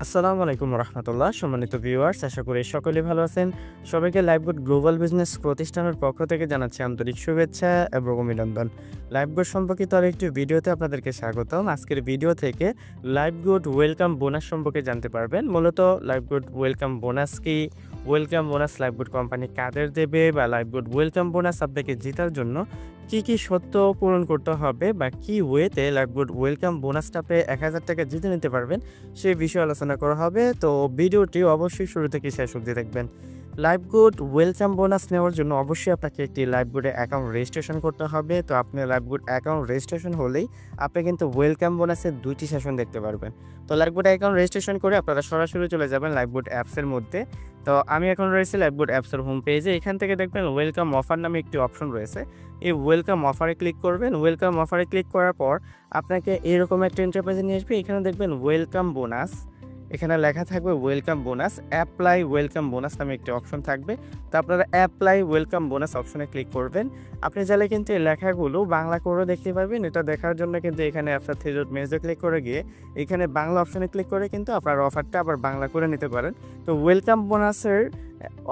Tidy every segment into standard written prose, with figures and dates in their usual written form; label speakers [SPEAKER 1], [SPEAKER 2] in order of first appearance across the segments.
[SPEAKER 1] আসসালামু আলাইকুম রহমতুল্লাহ। সম্মানিত ভিউয়ার্স, আশা করি সকলেই ভালো আছেন। সবাইকে লাইফগুড গ্লোবাল বিজনেস প্রতিষ্ঠানের পক্ষ থেকে জানাচ্ছি আন্তরিক শুভেচ্ছা এবং অভিনন্দন। লাইফগুড সম্পর্কিত আরেকটি ভিডিওতে আপনাদেরকে স্বাগতম। আজকের ভিডিও থেকে লাইফগুড ওয়েলকাম বোনাস সম্পর্কে জানতে পারবেন। মূলত লাইফগুড ওয়েলকাম বোনাস কি, ওয়েলকাম বোনাস লাইফগুড কোম্পানি কাদের দেবে, বা লাইফগুড ওয়েলকাম বোনাস আপনাকে জেতার জন্য কি শর্ত পূরণ করতে হবে, বা কি ওয়েতে লাইফগুড ওয়েলকাম বোনাসটা পেয়ে ১,০০০ টাকা জিতে নিতে পারবেন, সেই বিষয়ে আলোচনা করা হবে। তো ভিডিওটি অবশ্যই শুরু থেকে শেষ অবধি দেখবেন। লাইফগুড ওয়েলকাম বোনাস নেওয়ার জন্য অবশ্যই আপনাকে একটি লাইফগুডে অ্যাকাউন্ট রেজিস্ট্রেশন করতে হবে। তো আপনি লাইফগুড অ্যাকাউন্ট রেজিস্ট্রেশন হলেই আপনি কিন্তু ওয়েলকাম বোনাসের ২টি সেশন দেখতে পারবেন। তো লাইফগুড অ্যাকাউন্ট রেজিস্ট্রেশন করে আপনারা সরাসরি চলে যাবেন লাইফগুড অ্যাপসের মধ্যে। তো আমি এখন রয়েছি লাইফগুড অ্যাপসের হোম পেজে। এখান থেকে দেখবেন ওয়েলকাম অফার নামে একটি অপশন রয়েছে। এই ওয়েলকাম অফারে ক্লিক করবেন। ওয়েলকাম অফারে ক্লিক করার পর আপনাকে এরকম একটা ইন্টারফেসে নিয়ে আসবে। এখানে দেখবেন ওয়েলকাম বোনাস, এখানে লেখা থাকবে welcome bonus, apply welcome bonus নামে একটি অপশন থাকবে। তো আপনারা অ্যাপ্লাই ওয়েলকাম বোনাস অপশনে ক্লিক করবেন। আপনি চাইলে কিন্তু এই লেখাগুলো বাংলা করেও দেখতে পারবেন। এটা দেখার জন্য কিন্তু এখানে আপনার থ্রি ডট মেনুতে ক্লিক করে গিয়ে এখানে বাংলা অপশনে ক্লিক করে কিন্তু আপনার অফারটা আবার বাংলা করে নিতে পারেন। তো ওয়েলকাম বোনাসের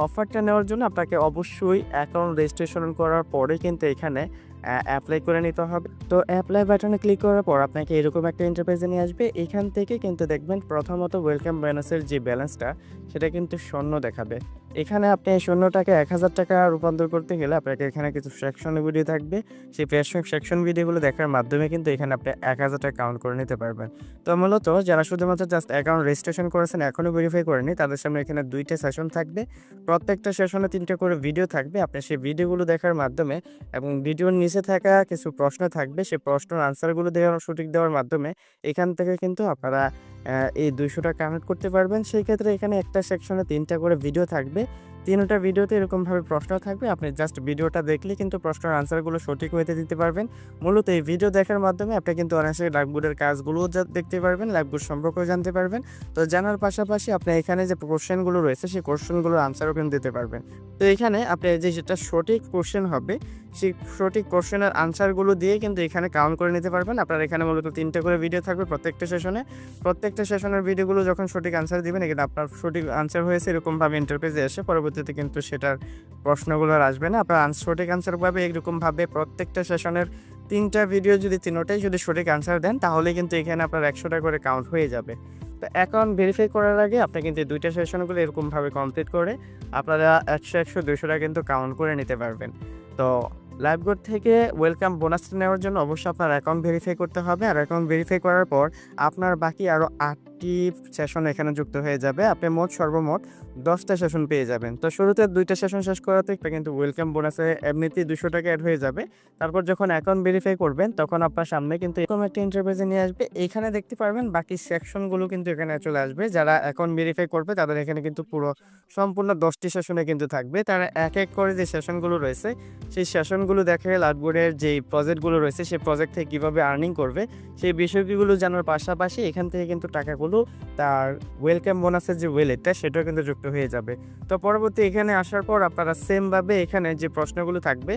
[SPEAKER 1] অফারটা নেওয়ার জন্য আপনাকে অবশ্যই অ্যাকাউন্ট রেজিস্ট্রেশন করার পরে কিন্তু এখানে অ্যাপ্লাই করে নিতে হবে। তো অ্যাপ্লাই বাটনে ক্লিক করার পর আপনাকে এরকম একটা ইন্টারফেসে নিয়ে আসবে। এখান থেকে কিন্তু দেখবেন প্রথমত ওয়েলকাম বোনাসের যে ব্যালেন্সটা সেটা কিন্তু শূন্য দেখাবে। এখানে আপনি এই শূন্যটাকে ১,০০০ টাকা রূপান্তর করতে গেলে আপনাকে এখানে কিছু সেকশন ভিডিও থাকবে। সেই সেকশন ভিডিওগুলো দেখার মাধ্যমে কিন্তু এখানে আপনি ১,০০০ টাকা কাউন্ট করে নিতে পারবেন। তো মূলত যারা শুধুমাত্র জাস্ট অ্যাকাউন্ট রেজিস্ট্রেশন করেছেন, এখনও ভেরিফাই করেনি, তাদের সামনে এখানে ২টা সেশন থাকবে। প্রত্যেকটা সেশনে ৩টা করে ভিডিও থাকবে। আপনি সেই ভিডিওগুলো দেখার মাধ্যমে এবং ভিডিওর নিচে থাকা কিছু প্রশ্ন থাকবে, সেই প্রশ্নের আনসারগুলো সঠিক দেওয়ার মাধ্যমে এখান থেকে কিন্তু আপনারা এই ২০০ টাকা কাউন্ট করতে পারবেন। সেই ক্ষেত্রে এখানে একটা সেকশনে ৩টা করে ভিডিও থাকবে। ৩টা ভিডিওতে এরকমভাবে প্রশ্ন থাকবে। আপনি জাস্ট ভিডিওটা দেখলে কিন্তু প্রশ্নের আনসারগুলো সঠিক ওয়েতে দিতে পারবেন। মূলত এই ভিডিও দেখার মাধ্যমে আপনি কিন্তু অনায়াসে লাইফগুডের কাজগুলোও দেখতে পারবেন, লাইফগুড সম্পর্কেও জানতে পারবেন। তো জানার পাশাপাশি আপনি এখানে যে কোশ্চেনগুলো রয়েছে সেই কোশ্চেনগুলোর আনসারও কিন্তু দিতে পারবেন। তো এখানে আপনি যেটা সঠিক কোশ্চেন হবে সেই সঠিক কোশ্চেনের আনসারগুলো দিয়ে কিন্তু এখানে কাউন্ট করে নিতে পারবেন। আপনার এখানে মূলত ৩টা করে ভিডিও থাকবে প্রত্যেকটা সেশনে। প্রত্যেকটা সেশনের ভিডিওগুলো যখন সঠিক আনসার দিবেন, এখানে আপনার সঠিক আনসার হয়েছে এরকমভাবে ইন্টারফেসে এসে পরবর্তীতে কিন্তু সেটার প্রশ্নগুলো আর আসবে না। আপনার সঠিক আনসার পাবে এরকমভাবে প্রত্যেকটা সেশনের ৩টা ভিডিও যদি ৩টাই যদি সঠিক আনসার দেন, তাহলে কিন্তু এখানে আপনার ১০০ টাকা করে কাউন্ট হয়ে যাবে। তো অ্যাকাউন্ট ভেরিফাই করার আগে আপনি কিন্তু ২টা সেশনগুলো এরকমভাবে কমপ্লিট করে আপনারা ১০০, ২০০ টাকা কিন্তু কাউন্ট করে নিতে পারবেন। তো লাইফগুড থেকে ওয়েলকাম বোনাসটা নেওয়ার জন্য অবশ্যই আপনার অ্যাকাউন্ট ভেরিফাই করতে হবে। আর অ্যাকাউন্ট ভেরিফাই করার পর আপনার বাকি আরও ৮টি সেশন এখানে যুক্ত হয়ে যাবে। আপনি সর্বমোট ১০টা সেশন পেয়ে যাবেন। তো শুরুতে 2টা সেশন শেষ করাতে একটা কিন্তু ওয়েলকাম বোনাসে এমনিতেই ২০০ টাকা অ্যাড হয়ে যাবে। তারপর যখন অ্যাকাউন্ট ভেরিফাই করবেন তখন আপনার সামনে কিন্তু এরকম একটা ইন্টারফেসে নিয়ে আসবে। এখানে দেখতে পারবেন বাকি সেকশনগুলো কিন্তু এখানে চলে আসবে। যারা অ্যাকাউন্ট ভেরিফাই করবে তাদের এখানে কিন্তু সম্পূর্ণ 10টি সেশনে কিন্তু থাকবে। তারা এক করে যে সেশনগুলো রয়েছে সেই সেশনগুলো দেখে লাইফগুডের যেই প্রজেক্টগুলো রয়েছে সেই প্রজেক্ট থেকে কীভাবে আর্নিং করবে সেই বিষয়গুলো জানার পাশাপাশি এখান থেকে কিন্তু টাকাগুলো তার ওয়েলকাম বোনাসের যে ওয়েলেটটা সেটাও কিন্তু যুক্ত হয়ে যাবে। তো পরবর্তী এখানে আসার পর আপনারা সেমভাবে এখানে যে প্রশ্নগুলো থাকবে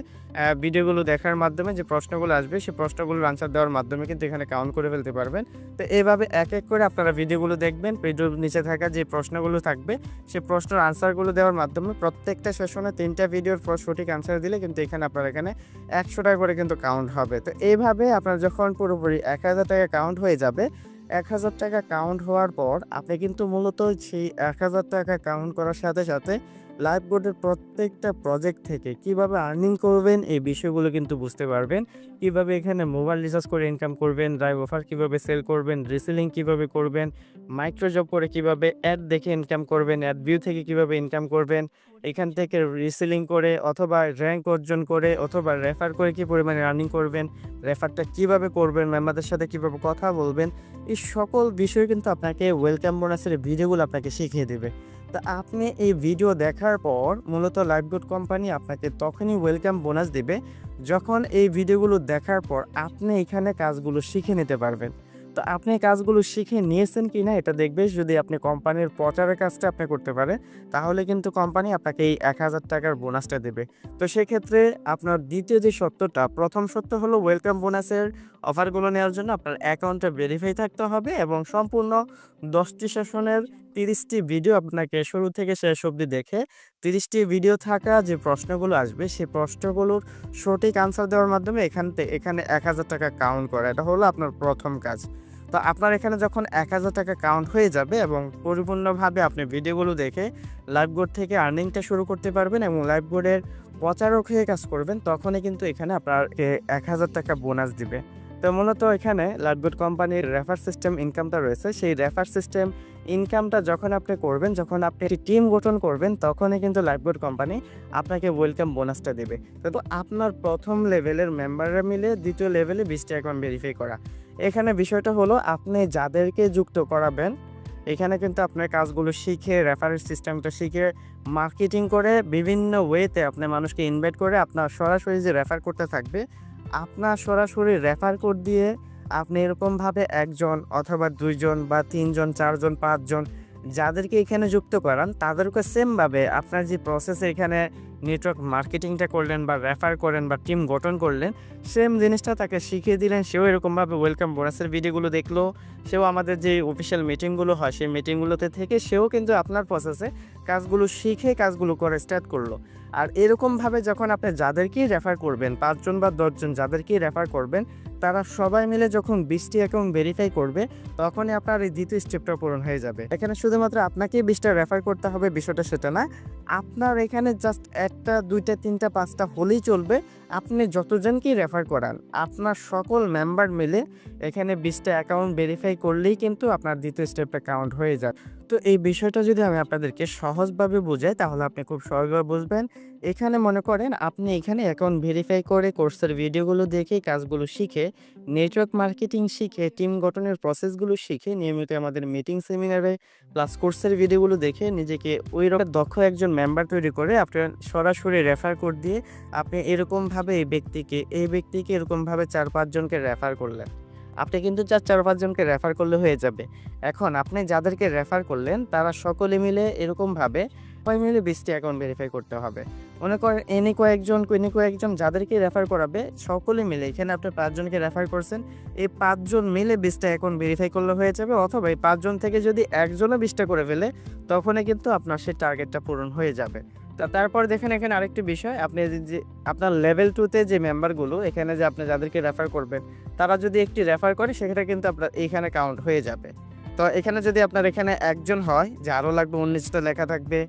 [SPEAKER 1] ভিডিওগুলো দেখার মাধ্যমে যে প্রশ্নগুলো আসবে সেই প্রশ্নগুলোর আনসার দেওয়ার মাধ্যমে কিন্তু এখানে কাউন্ট করে ফেলতে পারবেন। তো এভাবে এক করে আপনারা ভিডিওগুলো দেখবেন। ভিডিওর নিচে থাকা যে প্রশ্নগুলো থাকবে সেই প্রশ্নের আনসারগুলো দেওয়ার মাধ্যমে প্রত্যেকটা সেশনে 3টা ভিডিওর সঠিক আনসার দিলে কিন্তু আপনার এখানে ১০০ টাকা করে কিন্তু কাউন্ট হবে। তো এইভাবে আপনার যখন পুরোপুরি ১,০০০ টাকা কাউন্ট হয়ে যাবে, ১,০০০ টাকা কাউন্ট হওয়ার পর আপনি কিন্তু মূলত সেই ১,০০০ টাকা কাউন্ট করার সাথে সাথে লাইফগুডের প্রত্যেকটা প্রজেক্ট থেকে কিভাবে আর্নিং করবেন এই বিষয়গুলো কিন্তু বুঝতে পারবেন। কিভাবে এখানে মোবাইল রিচার্জ করে ইনকাম করবেন, ড্রাইভ অফার কিভাবে সেল করবেন, রিসেলিং কিভাবে করবেন, মাইক্রো জব করে কিভাবে অ্যাড দেখে ইনকাম করবেন, অ্যাড ভিউ থেকে কিভাবে ইনকাম করবেন, এখান থেকে রিসেলিং করে অথবা র্যাঙ্ক অর্জন করে অথবা রেফার করে কি পরিমাণে আর্নিং করবেন, রেফারটা কিভাবে করবেন, মেম্বারদের সাথে কিভাবে কথা বলবেন, এই সকল বিষয় কিন্তু আপনাকে ওয়েলকাম বোনাসের ভিডিওগুলো আপনাকে শিখিয়ে দেবে। তো আপনি এই ভিডিও দেখার পর মূলত লাইফগুড কোম্পানি আপনাকে তখনই ওয়েলকাম বোনাস দেবে যখন এই ভিডিওগুলো দেখার পর আপনি এখানে কাজগুলো শিখে নিতে পারবেন। তো আপনি কাজগুলো শিখে নিয়েছেন কিনা এটা দেখবে। যদি আপনি কোম্পানির প্রচারের কাজটা আপনি করতে পারেন তাহলে কিন্তু কোম্পানি আপনাকে এই ১,০০০ টাকার বোনাসটা দেবে। তো সেক্ষেত্রে আপনার দ্বিতীয় যে সত্যটা, প্রথম সত্য হলো ওয়েলকাম বোনাসের অফারগুলো নেওয়ার জন্য আপনার অ্যাকাউন্টটা ভেরিফাই থাকতে হবে এবং সম্পূর্ণ 10টি সেশনের 30টি ভিডিও আপনাকে শুরু থেকে শেষ অবধি দেখে 30টি ভিডিও থাকা যে প্রশ্নগুলো আসবে সেই প্রশ্নগুলোর সঠিক আনসার দেওয়ার মাধ্যমে এখানে 1000 টাকা কাউন্ট করা, এটা হলো আপনার প্রথম কাজ। তো আপনার এখানে যখন 1000 টাকা কাউন্ট হয়ে যাবে এবং পরিপূর্ণভাবে আপনি ভিডিওগুলো দেখে লাইভবোর্ড থেকে আর্নিংটা শুরু করতে পারবেন এবং লাইভবোর্ডের প্রচারক হয়ে কাজ করবেন, তখনই কিন্তু এখানে আপনাকে 1000 টাকা বোনাস দিবে। তো মূলত এখানে লাইভবোর্ড কোম্পানির রেফার সিস্টেম ইনকামটা রয়েছে, সেই রেফার সিস্টেম ইনকামটা যখন আপনি করবেন, যখন আপনি একটি টিম গঠন করবেন, তখনই কিন্তু লাইভবোর্ড কোম্পানি আপনাকে ওয়েলকাম বোনাসটা দেবে। তো আপনার প্রথম লেভেলের মেম্বাররা মিলে দ্বিতীয় লেভেলে 20টা অ্যাকাউন্ট ভেরিফাই করা। এখানে বিষয়টা হলো আপনি যাদেরকে যুক্ত করাবেন এখানে কিন্তু আপনার কাজগুলো শিখে রেফারেন্স সিস্টেমটা শিখে মার্কেটিং করে বিভিন্ন ওয়েতে আপনি মানুষকে ইনভাইট করে আপনার সরাসরি যে রেফার করতে থাকবে, আপনার সরাসরি রেফার কোড দিয়ে আপনি এরকমভাবে 1 জন অথবা 2 জন বা 3 জন 4 জন 5 জন যাদেরকে এখানে যুক্ত করান তাদেরকে সেমভাবে আপনার যে প্রসেসে এখানে নেটওয়ার্ক মার্কেটিংটা করলেন বা রেফার করেন বা টিম গঠন করলেন, সেম জিনিসটা তাকে শিখিয়ে দিলেন। সেও এরকমভাবে ওয়েলকাম বোনাসের ভিডিওগুলো দেখলো, সেও আমাদের যে অফিসিয়াল মিটিংগুলো হয় সেই মিটিংগুলোতে থেকে সেও কিন্তু আপনার প্রসেসে কাজগুলো শিখে কাজগুলো করে স্টার্ট করলো। আর এরকমভাবে যখন আপনি যাদেরকেই রেফার করবেন 5 জন বা 10 জন যাদেরকেই রেফার করবেন, তারা সবাই মিলে যখন 20টি অ্যাকাউন্ট ভেরিফাই করবে তখনই আপনার এই দ্বিতীয় স্টেপটা পূরণ হয়ে যাবে। এখানে শুধুমাত্র আপনাকেই 20টা রেফার করতে হবে বিষয়টা সেটা না, আপনার এখানে জাস্ট 1টা 2টা 3টা 5টা হলেই চলবে। আপনি যতজনকেই রেফার করান আপনার সকল মেম্বার মিলে এখানে 20টা অ্যাকাউন্ট ভেরিফাই করলেই কিন্তু আপনার দ্বিতীয় স্টেপটা কাউন্ট হয়ে যায়। তো এই বিষয়টা যদি আমি আপনাদেরকে সহজভাবে বোঝাই তাহলে আপনি খুব সহজভাবে বুঝবেন। এখানে মনে করেন আপনি এখানে অ্যাকাউন্ট ভেরিফাই করে কোর্সের ভিডিওগুলো দেখে কাজগুলো শিখে নেটওয়ার্ক মার্কেটিং শিখে টিম গঠনের প্রসেসগুলো শিখে নিয়মিত আমাদের মিটিং সেমিনারে প্লাস কোর্সের ভিডিওগুলো দেখে নিজেকে ওই রকম দক্ষ একজন মেম্বার তৈরি করে আপনার সরাসরি রেফার কোড দিয়ে আপনি এরকমভাবে এই ব্যক্তিকে এরকমভাবে 4-5 জনকে রেফার করলেন। আপনি কিন্তু 4-5 জনকে রেফার করলে হয়ে যাবে। এখন আপনি যাদেরকে রেফার করলেন তারা সকলে মিলে এরকমভাবে সবাই মিলে 20টি অ্যাকাউন্ট ভেরিফাই করতে হবে। মনে করেন এনি কয়েকজন যাদেরকে রেফার করাবে সকলে মিলে এখানে আপনি 5 জনকে রেফার করছেন, এই 5 জন মিলে 20টা অ্যাকাউন্ট ভেরিফাই করলে হয়ে যাবে। অথবা এই 5 জন থেকে যদি একজনও 20টা করে ফেলে তখনই কিন্তু আপনার সেই টার্গেটটা পূরণ হয়ে যাবে। তারপর দেখেন এখানে আরেকটি বিষয়, আপনি যে আপনার লেভেল 2তে যে মেম্বারগুলো এখানে যে আপনি যাদেরকে রেফার করবেন তারা যদি একটি রেফার করে সেক্ষেত্রে কিন্তু আপনার এইখানে কাউন্ট হয়ে যাবে। তো এখানে যদি আপনার এখানে একজন হয় যে আরও লাগবে 19টা লেখা থাকবে,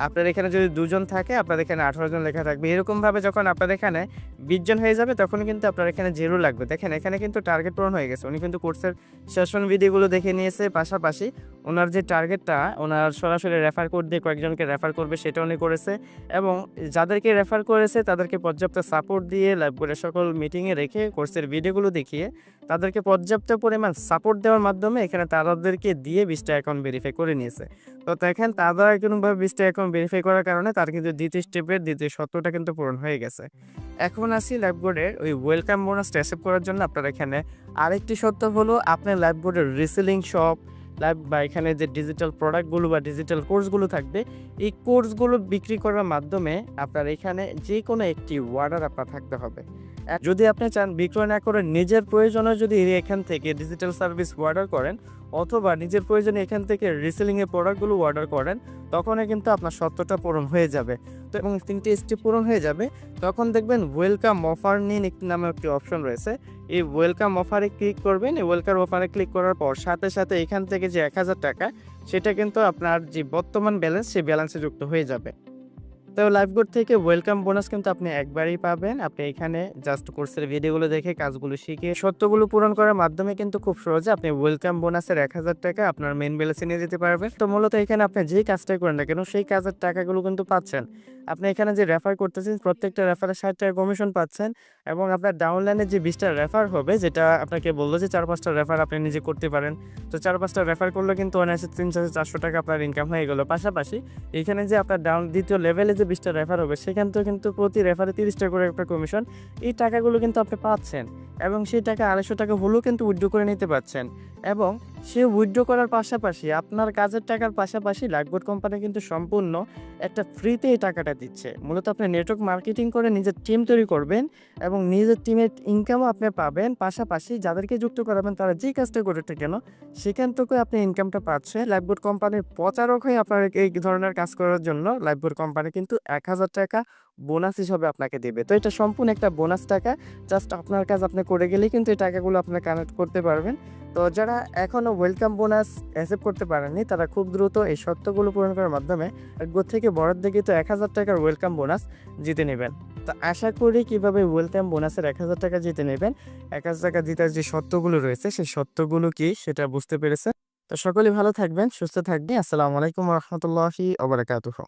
[SPEAKER 1] আপনার এখানে যদি 2 জন থাকে আপনার এখানে 18 জন লেখা থাকবে। এরকমভাবে যখন আপনার এখানে 20 জন হয়ে যাবে তখন কিন্তু আপনার এখানে 0 লাগবে। দেখেন এখানে কিন্তু টার্গেট পূরণ হয়ে গেছে। উনি কিন্তু কোর্সের সেশন ভিডিওগুলো দেখে নিয়েছে, পাশাপাশি ওনার যে টার্গেটটা ওনার সরাসরি রেফার কোড দিয়ে কয়েকজনকে রেফার করবে সেটা উনি করেছে এবং যাদেরকে রেফার করেছে তাদেরকে পর্যাপ্ত সাপোর্ট দিয়ে লাইভবোর্ডের সকল মিটিংয়ে রেখে কোর্সের ভিডিওগুলো দেখিয়ে তাদেরকে পর্যাপ্ত পরিমাণ সাপোর্ট দেওয়ার মাধ্যমে এখানে তাদেরকে দিয়ে 20টা অ্যাকাউন্ট ভেরিফাই করে নিয়েছে। তো দেখেন তারা কোনোভাবে 20টা অ্যাকাউন্ট ভেরিফাই করার কারণে তার কিন্তু দ্বিতীয় স্টেপের দ্বিতীয় শর্তটা কিন্তু পূরণ হয়ে গেছে। এখন আসি লাইভবোর্ডের ওই ওয়েলকাম বোনাসটা অ্যাকসেপ্ট করার জন্য আপনার এখানে আরেকটি শর্ত হলো আপনার লাইভবোর্ডের রিসেলিং শপ লাইভ বা এখানে যে ডিজিটাল প্রোডাক্টগুলো বা ডিজিটাল কোর্সগুলো থাকবে এই কোর্সগুলো বিক্রি করার মাধ্যমে আপনার এখানে যে কোনো একটি অর্ডার আপনার থাকতে হবে। যদি আপনি চান বিক্রয় না করে নিজের প্রয়োজনে যদি এখান থেকে ডিজিটাল সার্ভিস অর্ডার করেন অথবা নিজের প্রয়োজনে এখান থেকে রিসেলিংয়ের প্রোডাক্টগুলো অর্ডার করেন তখনই কিন্তু আপনার শর্তটা পূরণ হয়ে যাবে। তো এবং 3টে স্টেপ পূরণ হয়ে যাবে তখন দেখবেন ওয়েলকাম অফার নিন একটি নামে একটি অপশন রয়েছে। এই ওয়েলকাম অফারে ক্লিক করবেন। এই ওয়েলকাম অফারে ক্লিক করার পর সাথে সাথে এখান থেকে যে 1000 টাকা সেটা কিন্তু আপনার যে বর্তমান ব্যালেন্স সেই ব্যালেন্সে যুক্ত হয়ে যাবে। তো লাইভবোর্ড থেকে ওয়েলকাম বোনাস কিন্তু আপনি একবারই পাবেন। আপনি এখানে জাস্ট কোর্সের ভিডিওগুলো দেখে কাজগুলো শিখে শর্তগুলো পূরণ করার মাধ্যমে কিন্তু খুব সহজে আপনি ওয়েলকাম বোনাসের 1000 টাকা আপনার মেইন ব্যালেন্সে নিয়ে যেতে পারবেন। তো মূলত এখানে আপনি যেই কাজটাই করেন না কেন সেই কাজের টাকাগুলো কিন্তু পাচ্ছেন। আপনি এখানে যে রেফার করতেছেন প্রত্যেকটা রেফারে 60 টাকা কমিশন পাচ্ছেন এবং আপনার ডাউনলাইনে যে 20টা রেফার হবে যেটা আপনাকে বললো যে 4-5টা রেফার আপনি নিজে করতে পারেন। তো 4-5টা রেফার করলে কিন্তু অনায়াসে 300-400 টাকা আপনার ইনকাম হয়ে গেল। পাশাপাশি এখানে যে আপনার দ্বিতীয় লেভেলে যে 20টা রেফার হবে সেখান থেকে কিন্তু প্রতি রেফারে 30 টাকা করে একটা কমিশন, এই টাকাগুলো কিন্তু আপনি পাচ্ছেন এবং সেই টাকা 250 টাকা হলেও কিন্তু উইথড্র করে নিতে পারছেন এবং সে উইথড্র করার পাশাপাশি আপনার কাজের টাকার পাশাপাশি লাইফবোট কোম্পানি কিন্তু সম্পূর্ণ একটা ফ্রিতে এই টাকাটা দিচ্ছে। মূলত আপনি নেটওয়ার্ক মার্কেটিং করে নিজের টিম তৈরি করবেন এবং নিজের টিমের ইনকামও আপনি পাবেন। পাশাপাশি যাদেরকে যুক্ত করাবেন তারা যেই কাজটা করুক না কেন সেখান থেকে আপনি ইনকামটা পাচ্ছেন। লাইফবোট কোম্পানির প্রচারক হয়ে আপনার এই ধরনের কাজ করার জন্য লাইফবোট কোম্পানি কিন্তু ৳১,০০০ বোনাস হিসাবে আপনাকে দিবে। তো এটা সম্পূর্ণ একটা বোনাস টাকা। জাস্ট আপনার কাজ আপনি করে গেলেই কিন্তু এই টাকাগুলো আপনি কানেক্ট করতে পারবেন। তো যারা এখনও ওয়েলকাম বোনাস অ্যাকসেপ্ট করতে পারেননি তারা খুব দ্রুত এই শর্তগুলো পূরণ করার মাধ্যমে থেকে বরাদ্দকৃত ৳১,০০০ ওয়েলকাম বোনাস জিতে নেবেন। তো আশা করি কিভাবে ওয়েলকাম বোনাসের ৳১,০০০ জিতে নেবেন, ৳১,০০০ জেতার যে শর্তগুলো রয়েছে সেই শর্তগুলো কি সেটা বুঝতে পেরেছেন। তো সকলেই ভালো থাকবেন, সুস্থ থাকবেন। আসসালামু আলাইকুম ওয়া রাহমাতুল্লাহি ওয়া বারাকাতুহু।